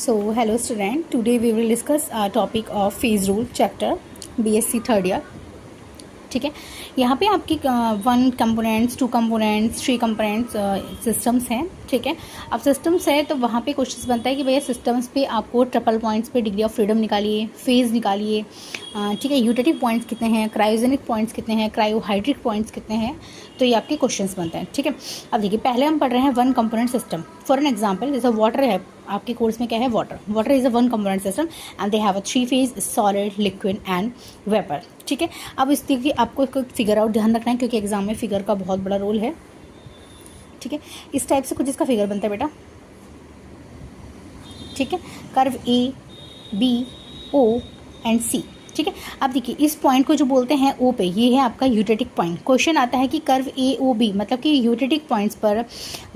So, hello student. Today we will discuss a topic of phase rule chapter BSc third year. ठीक है, यहाँ पे आपकी 1 components 2 components 3 components systems हैं. ठीक है, अब सिस्टम्स है तो वहाँ पे क्वेश्चन बनता है कि भैया सिस्टम्स पे आपको ट्रिपल पॉइंट्स पे डिग्री ऑफ फ्रीडम निकालिए, फेज निकालिए. ठीक है, यूटेटिव पॉइंट्स कितने हैं, क्रायोजेनिक पॉइंट्स कितने हैं, क्रायोहाइड्रिक पॉइंट्स कितने हैं, तो ये आपके क्वेश्चंस बनते हैं. ठीक है, अब देखिए पहले हम पढ़ रहे हैं 1 component system. For an example जैसे वाटर है, आपके कोर्स में क्या है, water is a 1 component system and they have a 3 phase solid, liquid and vapour. ठीक है, अब इस देखिए आपको इसको फिगर आउट ध्यान रखना है क्योंकि एग्जाम में फिगर का बहुत बड़ा रोल है. ठीक है, इस टाइप से कुछ इसका फिगर बनता है बेटा. ठीक है, curve A, B, O and C. ठीक है, अब देखिए इस पॉइंट को जो बोलते हैं ओ पे, ये है आपका यूटेटिक पॉइंट. क्वेश्चन आता है कि कर्व ए ओ बी मतलब कि यूटेटिक पॉइंट्स पर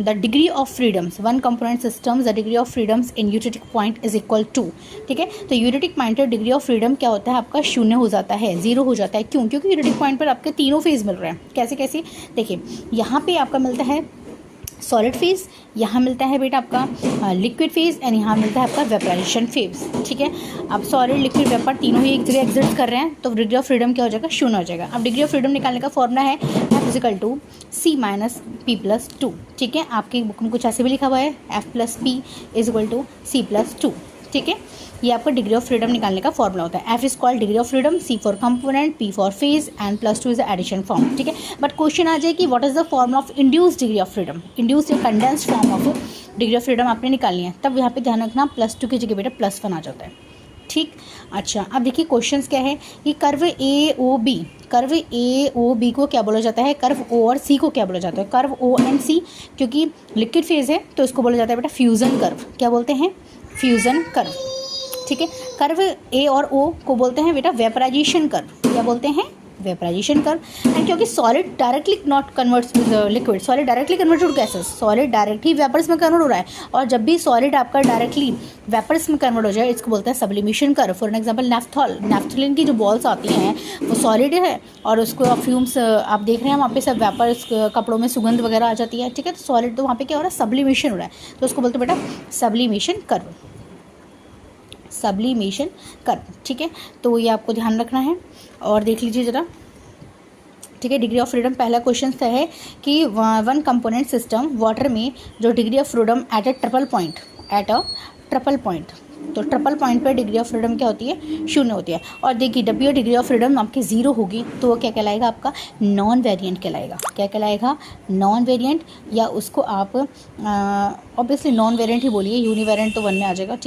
the degree of freedoms 1 component systems the degree of freedoms in eutectic point is equal to. ठीक है, तो यूटेटिक पॉइंट पर डिग्री ऑफ फ्रीडम क्या होता है आपका, 0 हो जाता है, 0 हो जाता है. क्यों? क्योंकि यूटेटिक पॉइंट पर आपके तीनों फेज मिल रहे हैं. कैसे कैसे देखिए, यहाँ पे आपका मिलता है सॉलिड फेज, यहाँ मिलता है बेटा आपका लिक्विड फेज एंड यहाँ मिलता है आपका वेपराइजेशन फेज. ठीक है, अब सॉलिड, लिक्विड, वेपर तीनों ही एक जगह एग्जिस्ट कर रहे हैं तो डिग्री ऑफ फ्रीडम क्या हो जाएगा, 0 हो जाएगा. अब डिग्री ऑफ फ्रीडम निकालने का फॉर्मूला है F C minus P plus 2. ठीक है, आपकी बुक में कुछ ऐसे भी लिखा हुआ है F plus P is equal to C plus 2. ठीक है, ये आपका डिग्री ऑफ फ्रीडम निकालने का फॉर्मूला होता है. F is called degree of freedom, C for component, P for phase and plus 2 is addition form. ठीक है, बट क्वेश्चन आ जाए कि what is the formula of induced degree of freedom, induced या condensed form of degree of freedom आपने निकालनी है. तब यहाँ पे ध्यान रखना प्लस 2 की जगह बेटा +1 आ जाता है. ठीक, अच्छा अब देखिए क्वेश्चंस क्या है कि कर्व ए ओ बी को क्या बोला जाता है, कर्व ओ और सी को क्या बोला जाता है, कर्व ओ एंड सी क्योंकि लिक्विड फेज है तो इसको बोला जाता है बेटा फ्यूजन कर्व. क्या बोलते हैं, फ्यूजन कर्व. ठीक है, कर्व ए और ओ को बोलते हैं बेटा वेपराइजेशन कर्व. क्या बोलते हैं, वेपराइजेशन कर्व. एंड क्योंकि solid directly not converts with liquid, solid directly convert to gases, solid directly vapours में कन्वर्ट हो रहा है और जब भी सॉलिड आपका डायरेक्टली वेपर्स में कन्वर्ट हो जाए इसको बोलते हैं सब्लिमेशन कर्व. फॉर एग्जांपल नैफ्थोलिन की जो बॉल्स आती हैं वो सॉलिड है और उसको फ्यूम्स आप देख रहे हैं वहाँ पे सब वेपर्स, कपड़ों में सुगंध वगैरह आ जाती है. ठीक है, तो सॉलिड तो वहाँ पे क्या हो रहा है, सब्लिमेशन हो रहा है, तो उसको बोलते हैं बेटा सब्लिमेशन कर्व, सब्लिमेशन कर्व. ठीक है, तो ये आपको ध्यान रखना है और देख लीजिए ज़रा. ठीक है, डिग्री ऑफ फ्रीडम पहला क्वेश्चन है कि 1 कंपोनेंट सिस्टम वाटर में जो degree of freedom at a triple point, तो ट्रिपल पॉइंट पर डिग्री ऑफ फ्रीडम क्या होती है, 0 होती है. और देखिए जब भी डिग्री ऑफ फ्रीडम आपकी 0 होगी तो वो क्या कहलाएगा, आपका नॉन वेरिएंट कहलाएगा. क्या कहलाएगा, नॉन वेरिएंट, या उसको आप ऑब्वियसली नॉन वेरिएंट ही बोलिए, यूनिवेरिएंट तो 1 में आ जाएगा.